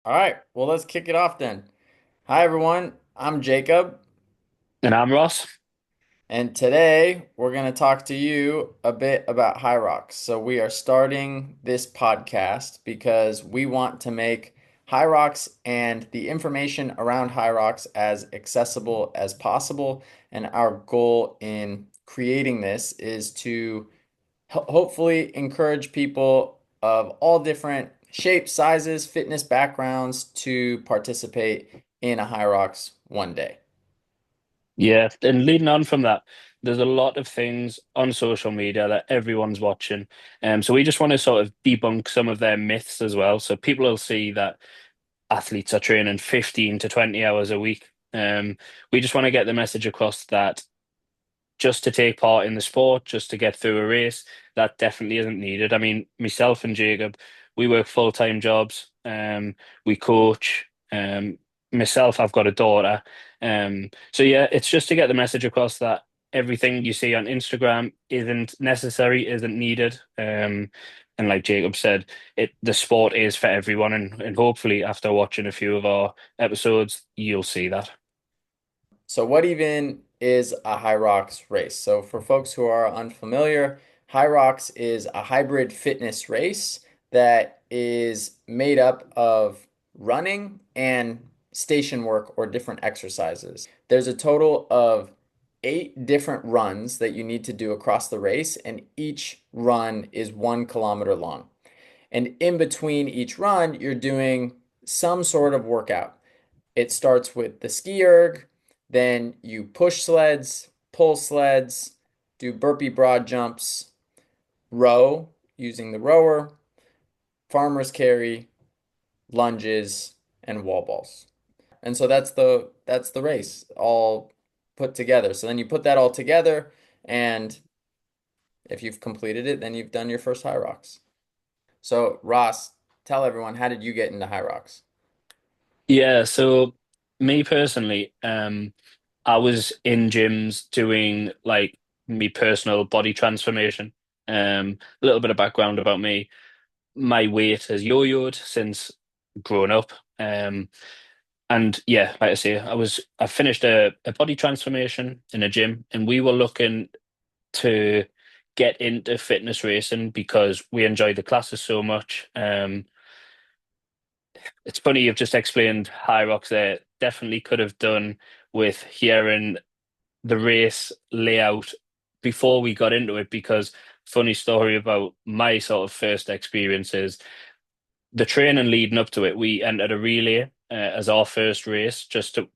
All right, well, let's kick it off then. Hi, everyone. I'm Jacob, And I'm Ross. and today we're going to talk to you a bit about Hyrox. So, we are starting this podcast because we want to make Hyrox and the information around Hyrox as accessible as possible. And our goal in creating this is to hopefully encourage people of all different shapes, sizes, fitness backgrounds to participate in a High Rocks one day. Yeah, and leading on from that, there's a lot of things on social media that everyone's watching. So we just want to sort of debunk some of their myths as well. So people will see that athletes are training 15 to 20 hours a week. We just want to get the message across that just to take part in the sport, just to get through a race, that definitely isn't needed. I mean, myself and Jacob, we work full-time jobs. We coach. Myself, I've got a daughter. So yeah, it's just to get the message across that everything you see on Instagram isn't necessary, isn't needed. And like Jacob said, the sport is for everyone, and hopefully after watching a few of our episodes, you'll see that. So, what even is a High Rocks race? So, for folks who are unfamiliar, High Rocks is a hybrid fitness race that is made up of running and station work or different exercises. There's a total of 8 different runs that you need to do across the race, and each run is 1 kilometer long. And in between each run, you're doing some sort of workout. It starts with the ski erg, then you push sleds, pull sleds, do burpee broad jumps, row using the rower, farmer's carry, lunges, and wall balls. And so that's the race all put together. So then you put that all together, and if you've completed it, then you've done your first High Rocks. So Ross, tell everyone, how did you get into High Rocks? Yeah, so me personally, I was in gyms doing like me personal body transformation. A little bit of background about me. My weight has yo-yoed since growing up. Um, and yeah, like I say, I finished a body transformation in a gym, and we were looking to get into fitness racing because we enjoyed the classes so much. It's funny you've just explained High Rocks there. Definitely could have done with hearing the race layout before we got into it because funny story about my sort of first experiences, the training leading up to it, we entered a relay as our first race.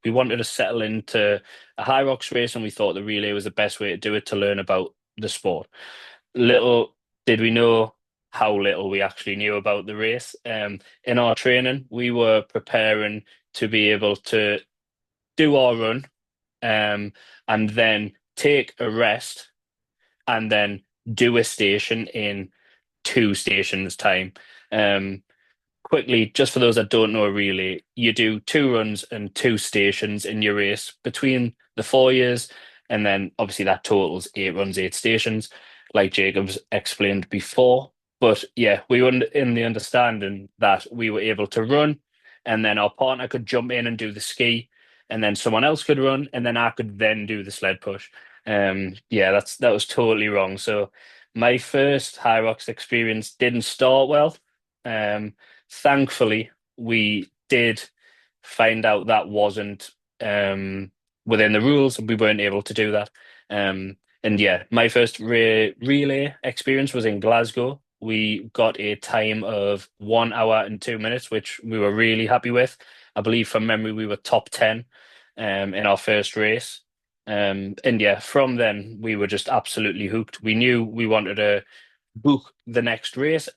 We wanted to settle into a High Rocks race, and we thought the relay was the best way to do it to learn about the sport. Little did we know how little we actually knew about the race. In our training, we were preparing to be able to do our run, um, and then take a rest, and then do a station in 2 stations time. Um, Quickly, just for those that don't know, really, you do 2 runs and 2 stations in your race between the 4 years, and then obviously that totals 8 runs, 8 stations, like Jacob's explained before. But yeah, we were in the understanding that we were able to run, and then our partner could jump in and do the ski, and then someone else could run, and then I could then do the sled push. Yeah, that was totally wrong. So my first High Rocks experience didn't start well. Um, Thankfully, we did find out that wasn't within the rules, and we weren't able to do that. And yeah, my first relay experience was in Glasgow. We got a time of 1 hour and 2 minutes, which we were really happy with. I believe from memory we were top 10 in our first race. And yeah, from then we were just absolutely hooked. We knew we wanted to book the next race,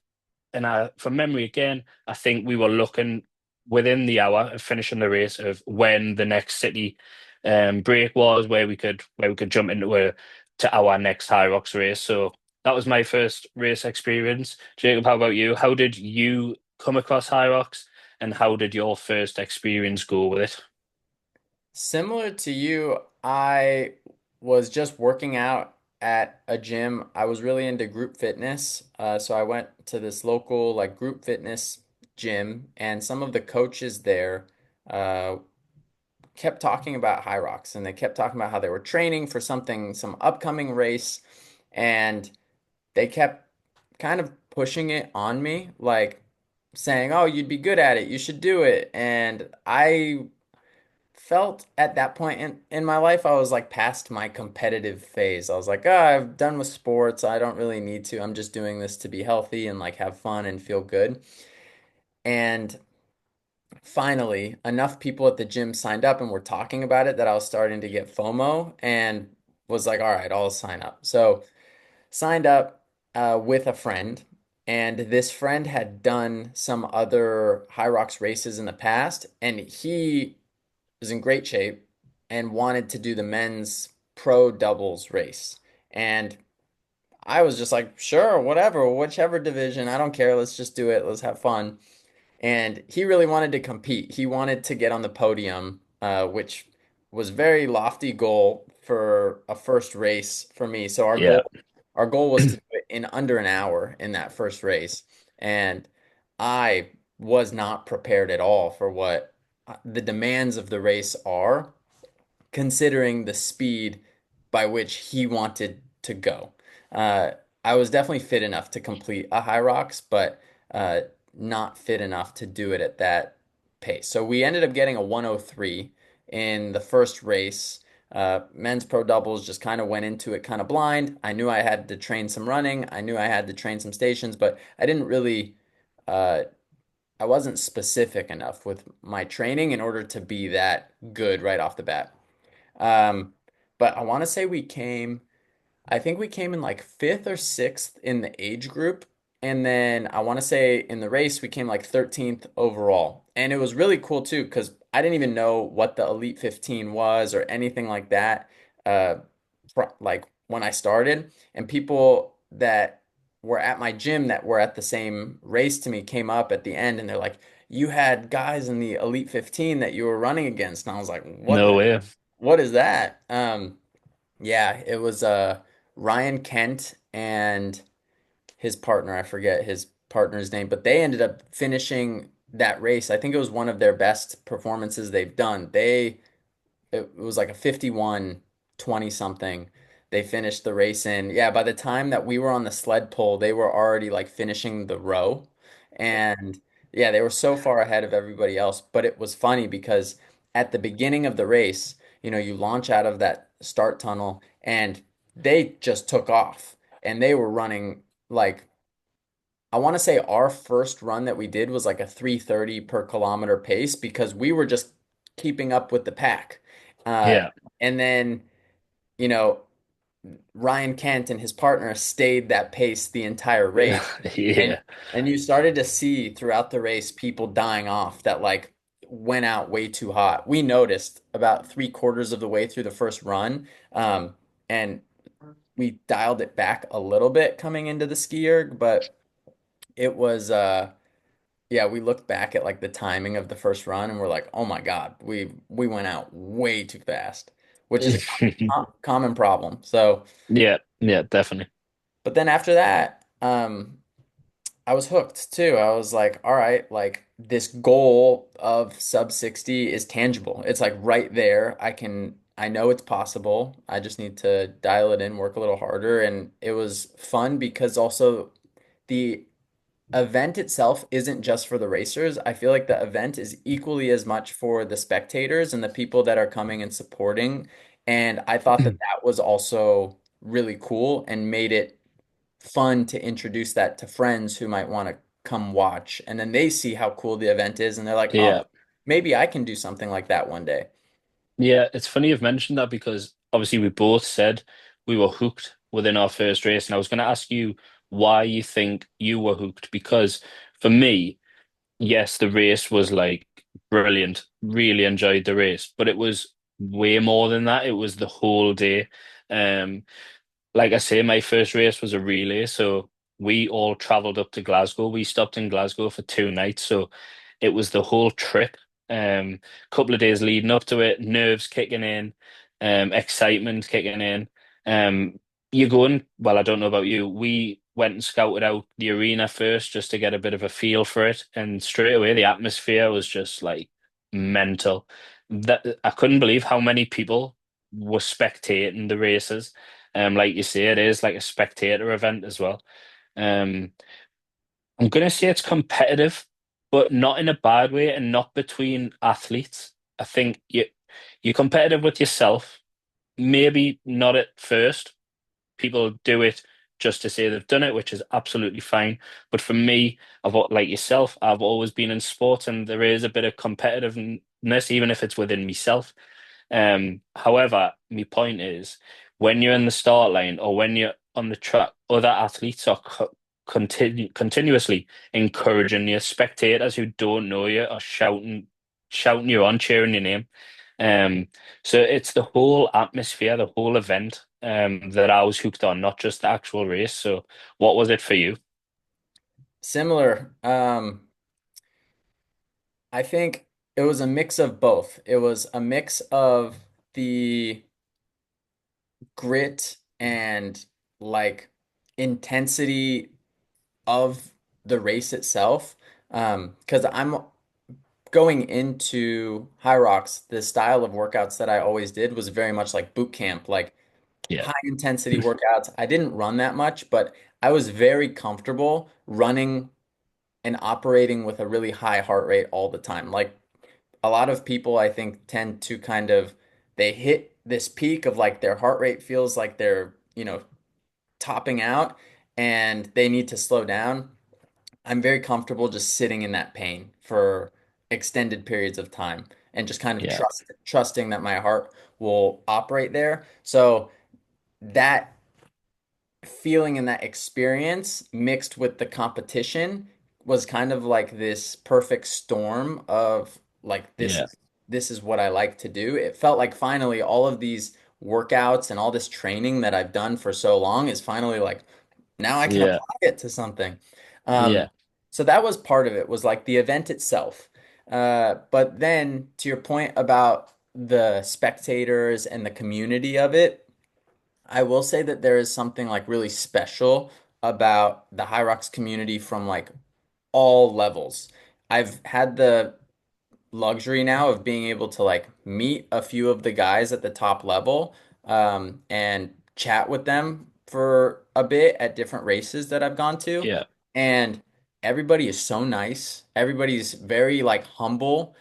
and from memory again, I think we were looking within the hour of finishing the race of when the next city break was, where we could jump to our next High Rocks race. So that was my first race experience. Jacob, how about you? How did you come across High Rocks, and how did your first experience go with it? Similar to you, I was just working out at a gym. I was really into group fitness. So I went to this local like group fitness gym, and some of the coaches there uh, kept talking about Hyrox, and they kept talking about how they were training for something, some upcoming race, and they kept kind of pushing it on me, like saying, "Oh, you'd be good at it. You should do it." And I felt at that point in my life, I was like past my competitive phase. I was like, "Oh, I've done with sports. I don't really need to. I'm just doing this to be healthy and like have fun and feel good." And finally, enough people at the gym signed up and were talking about it that I was starting to get FOMO and was like, all right, I'll sign up. So signed up with a friend, and this friend had done some other High Rocks races in the past, and he was in great shape and wanted to do the men's pro doubles race. And I was just like, sure, whatever, whichever division, I don't care. Let's just do it. Let's have fun. And he really wanted to compete. He wanted to get on the podium, which was very lofty goal for a first race for me. So Yeah. our goal was to do it in under an hour in that first race. And I was not prepared at all for what the demands of the race are, considering the speed by which he wanted to go. Uh, I was definitely fit enough to complete a high rocks, but uh, not fit enough to do it at that pace. So we ended up getting a 103 in the first race. Men's pro doubles just kind of went into it kind of blind. I knew I had to train some running. I knew I had to train some stations, but I didn't really, uh, I wasn't specific enough with my training in order to be that good right off the bat. Um, but I want to say I think we came in like fifth or sixth in the age group. And then I want to say in the race, we came like 13th overall. And it was really cool too, because I didn't even know what the Elite 15 was or anything like that. Uh, like when I started, and people that were at my gym that were at the same race to me came up at the end and they're like, you had guys in the Elite 15 that you were running against. And I was like, No way. what is that? Yeah, it was Ryan Kent and his partner. I forget his partner's name, but they ended up finishing that race. I think it was one of their best performances they've done. It was like a 51-20 something. They finished the race in. Yeah, by the time that we were on the sled pull, they were already like finishing the row. And yeah, they were so far ahead of everybody else. But it was funny because at the beginning of the race, you launch out of that start tunnel and they just took off and they were running like I want to say our first run that we did was like a 3:30 per kilometer pace because we were just keeping up with the pack. Uh, Yeah. and then, you know, Ryan Kent and his partner stayed that pace the entire race. And Yeah. and you started to see throughout the race people dying off that like went out way too hot. We noticed about three-quarters of the way through the first run. And we dialed it back a little bit coming into the ski erg, but it was yeah, we looked back at like the timing of the first run and we're like, oh my God, we went out way too fast, which is a common problem. So, Yeah. Yeah, definitely. but then after that, I was hooked too. I was like, all right, like this goal of sub 60 is tangible. It's like right there. I know it's possible. I just need to dial it in, work a little harder. And it was fun because also the event itself isn't just for the racers. I feel like the event is equally as much for the spectators and the people that are coming and supporting. And I thought that that was also really cool and made it fun to introduce that to friends who might want to come watch. And then they see how cool the event is and they're like, oh, Yeah. maybe I can do something like that one day. Yeah, it's funny you've mentioned that because obviously we both said we were hooked within our first race. And I was going to ask you why you think you were hooked. Because for me, yes, the race was like brilliant. Really enjoyed the race, but it was way more than that. It was the whole day. Um, like I say, my first race was a relay, so we all traveled up to Glasgow. We stopped in Glasgow for 2 nights, so it was the whole trip. Couple of days leading up to it, nerves kicking in, excitement kicking in. Um, you're going, well, I don't know about you. went and scouted out the arena first just to get a bit of a feel for it, and straight away the atmosphere was just like mental. That I couldn't believe how many people were spectating the races. Like you say, it is like a spectator event as well. Um, I'm gonna say it's competitive, but not in a bad way, and not between athletes. I think you're competitive with yourself, maybe not at first. People do it just to say they've done it, which is absolutely fine. But for me, like yourself, I've always been in sports, and there is a bit of competitiveness, even if it's within myself. However, my point is when you're in the start line or when you're on the track, other athletes are continuously encouraging you. Spectators who don't know you are shouting you on, cheering your name. Um, so it's the whole atmosphere, the whole event, that I was hooked on, not just the actual race. So what was it for you? Similar. I think it was a mix of both. It was a mix of the grit and like intensity of the race itself. Because I'm going into Hyrox, the style of workouts that I always did was very much like boot camp, like Yeah, high intensity workouts. I didn't run that much, but I was very comfortable running and operating with a really high heart rate all the time. Like a lot of people, I think, tend to kind of they hit this peak of like their heart rate feels like they're, topping out and they need to slow down. I'm very comfortable just sitting in that pain for extended periods of time and just kind of yeah, trusting that my heart will operate there. So that feeling and that experience mixed with the competition was kind of like this perfect storm of like yeah, this is what I like to do. It felt like finally all of these workouts and all this training that I've done for so long is finally like now I can yeah, apply it to something. Um, yeah, so that was part of it was like the event itself. But then to your point about the spectators and the community of it, I will say that there is something like really special about the High Rocks community from like all levels. I've had the luxury now of being able to like meet a few of the guys at the top level and chat with them for a bit at different races that I've gone to. yeah, And everybody is so nice. Everybody's very like humble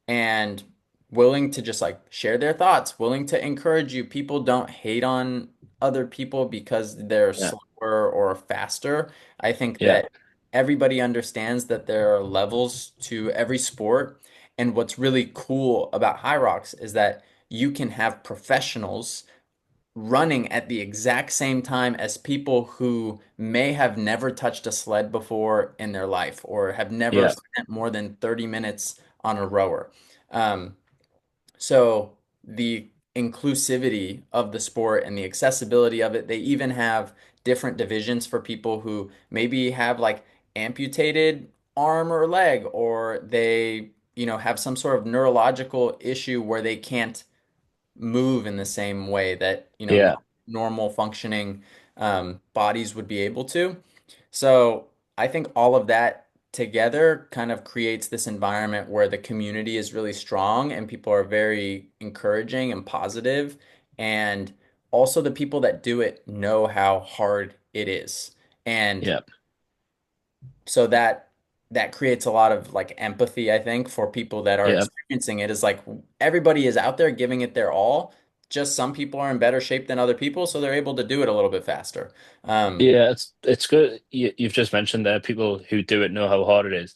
and willing to just like share their thoughts, willing to encourage you. People don't hate on other people because they're yeah, slower or faster. I think yeah, that everybody understands that there are levels to every sport. And what's really cool about High Rocks is that you can have professionals running at the exact same time as people who may have never touched a sled before in their life or have never yeah, spent more than 30 minutes on a rower. Um, so the inclusivity of the sport and the accessibility of it, they even have different divisions for people who maybe have like amputated arm or leg, or they, have some sort of neurological issue where they can't move in the same way that, yeah, normal functioning bodies would be able to. So I think all of that together kind of creates this environment where the community is really strong and people are very encouraging and positive, and also the people that do it know how hard it is. And yeah, so that creates a lot of like empathy, I think, for people that are yeah. experiencing it is like everybody is out there giving it their all. Just some people are in better shape than other people, so they're able to do it a little bit faster. Um, Yeah, it's good. You've just mentioned there people who do it know how hard it is,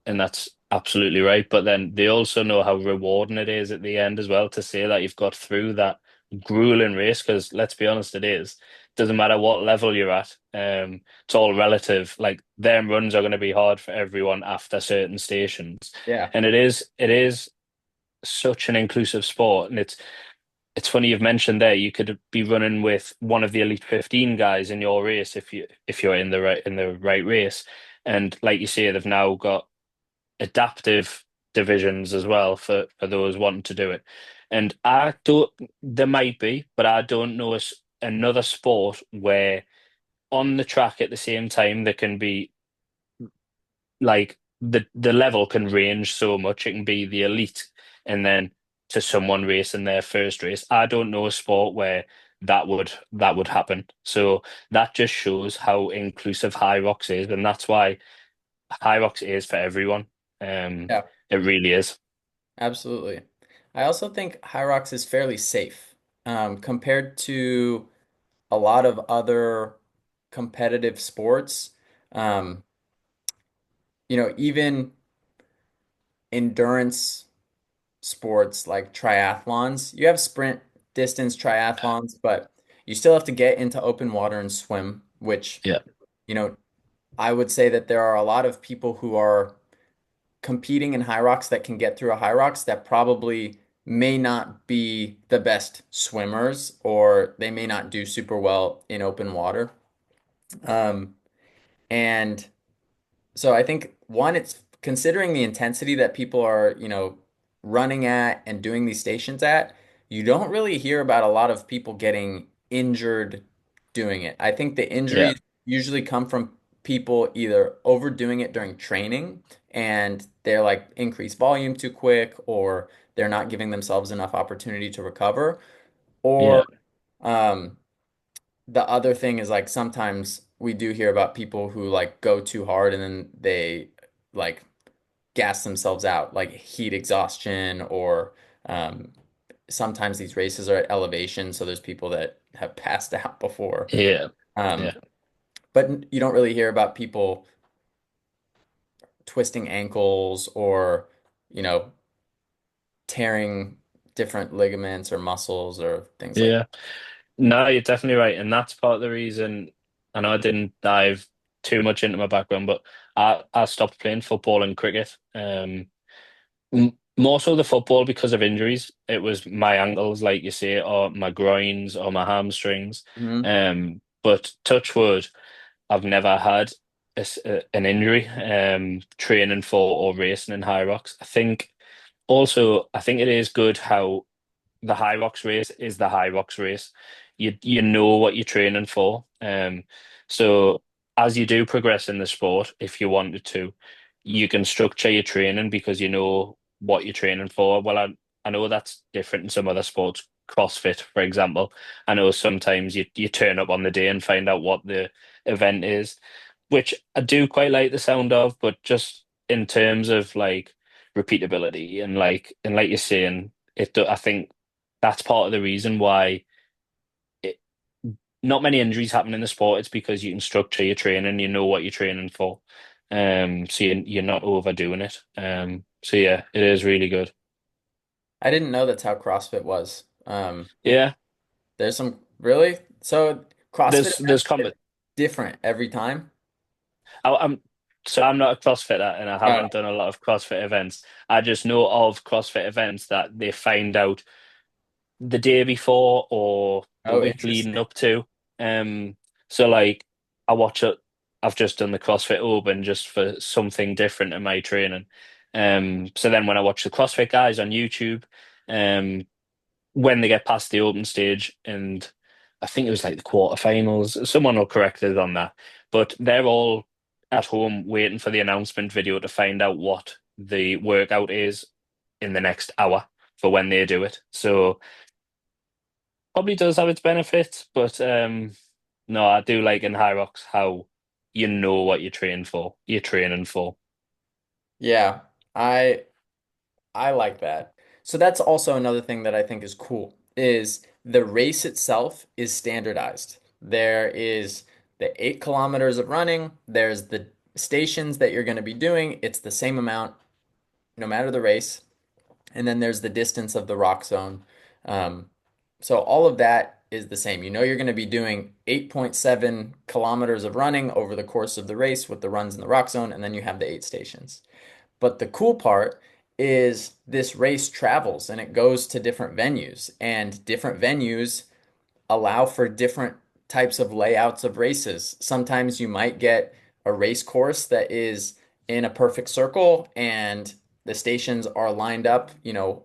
and that's absolutely right. But then they also know how rewarding it is at the end as well to say that you've got through that grueling race. Because let's be honest, it is. Doesn't matter what level you're at. It's all relative. Like them runs are going to be hard for everyone after certain stations, yeah. and it is such an inclusive sport, and it's funny you've mentioned there you could be running with one of the elite 15 guys in your race if you're in the right race. And like you say, they've now got adaptive divisions as well for those wanting to do it. And I don't there might be, but I don't know another sport where on the track at the same time, there can be like the level can range so much. It can be the elite and then to someone racing their first race. I don't know a sport where that would happen. So that just shows how inclusive High Rocks is, and that's why High Rocks is for everyone. Um, Yeah, it really is. absolutely. I also think Hyrox is fairly safe compared to a lot of other competitive sports. Um, even endurance sports like triathlons, you have sprint distance triathlons, but you still have to get into open water and swim, which, Yeah, you know, I would say that there are a lot of people who are competing in high rocks that can get through a high rocks that probably may not be the best swimmers or they may not do super well in open water. Um, and So I think one, it's considering the intensity that people are, running at and doing these stations at, you don't really hear about a lot of people getting injured doing it. I think the yeah, injuries usually come from people either overdoing it during training and they're like increase volume too quick or they're not giving themselves enough opportunity to recover yeah, or um the other thing is like sometimes we do hear about people who like go too hard and then they like gas themselves out, like heat exhaustion, or um, sometimes these races are at elevation, so there's people that have passed out before. yeah, Um, yeah, but you don't really hear about people twisting ankles or, you know, tearing different ligaments or muscles or things like yeah. No, you're definitely right, and that's part of the reason. I know I didn't dive too much into my background, but I stopped playing football and cricket. More so the football because of injuries. It was my ankles, like you say, or my groins or my hamstrings. that. Hmm. But touch wood, I've never had an injury training for or racing in high rocks. I think it is good how the High Rocks race is the High Rocks race. You know what you're training for. So as you do progress in the sport, if you wanted to, you can structure your training because you know what you're training for. Well, I know that's different in some other sports. CrossFit, for example. I know sometimes you turn up on the day and find out what the event is, which I do quite like the sound of, but just in terms of like repeatability and like you're saying, I think that's part of the reason why it, not many injuries happen in the sport. It's because you can structure your training, you know what you're training for. So you're not overdoing it. So yeah, it is really good. I didn't know that's how CrossFit was. Yeah, There's some really so CrossFit there's events comment. get different every time. I'm so I'm not a CrossFitter and I Oh, haven't done a lot of CrossFit events. I just know of CrossFit events that they find out the day before or the oh, week leading interesting. up to. Um, so like I watch it. I've just done the CrossFit Open just for something different in my training. So then when I watch the CrossFit guys on YouTube, um, when they get past the open stage and I think it was like the quarterfinals, someone will correct us on that, but they're all at home waiting for the announcement video to find out what the workout is in the next hour for when they do it. So probably does have its benefits, but no, I do like in High Rocks how you know what you're training for. You're training for. Yeah, I I like that. So that's also another thing that I think is cool is the race itself is standardized. There is the 8 kilometers of running, there's the stations that you're going to be doing. It's the same amount no matter the race. And then there's the distance of the rock zone. Um, so all of that is the same. You know you're going to be doing 8.7 kilometers of running over the course of the race with the runs in the rock zone, and then you have the 8 stations. But the cool part is this race travels and it goes to different venues, and different venues allow for different types of layouts of races. Sometimes you might get a race course that is in a perfect circle and the stations are lined up,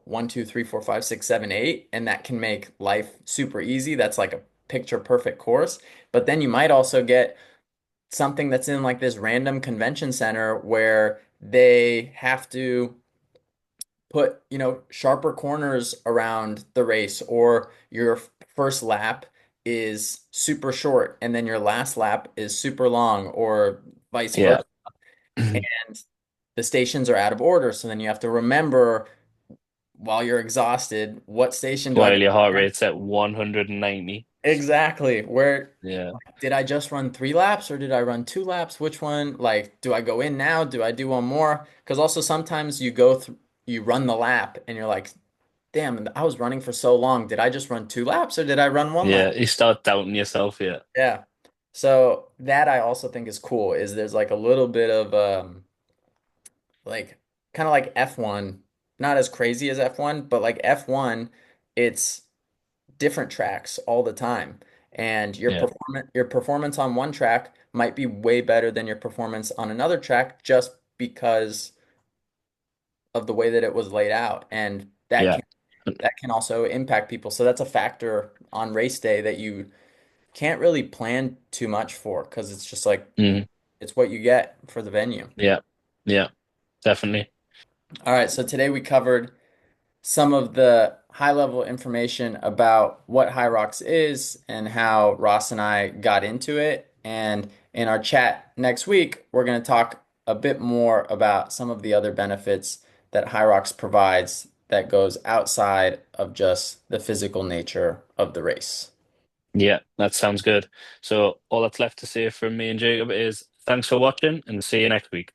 1, 2, 3, 4, 5, 6, 7, 8, and that can make life super easy. That's like a picture perfect course. But then you might also get something that's in like this random convention center where they have to put, sharper corners around the race, or your first lap is super short and then your last lap is super long, or vice Yeah. versa. And the stations are out of order. So then you have to remember while you're exhausted, what station do I go While your heart next? rate's at 190. Exactly. Where Yeah. did I just run 3 laps or did I run 2 laps? Which one? Like, do I go in now? Do I do one more? Because also sometimes you go through, you run the lap and you're like, damn, I was running for so long. Did I just run 2 laps or did I run one Yeah. lap? You start doubting yourself. Yeah. Yeah. So that I also think is cool, is there's like a little bit of like kind of like F1, not as crazy as F1, but like F1, it's different tracks all the time. And Yeah. your performance on one track might be way better than your performance on another track just because of the way that it was laid out. And Yeah. that can also impact people. So that's a factor on race day that you can't really plan too much for, because it's just like Mm. it's what you get for the venue. Yeah. Yeah. Definitely. All right, so today we covered some of the high level information about what Hyrox is and how Ross and I got into it. And in our chat next week, we're going to talk a bit more about some of the other benefits that Hyrox provides that goes outside of just the physical nature of the race. Yeah. That sounds good. So all that's left to say from me and Jacob is thanks for watching and see you next week.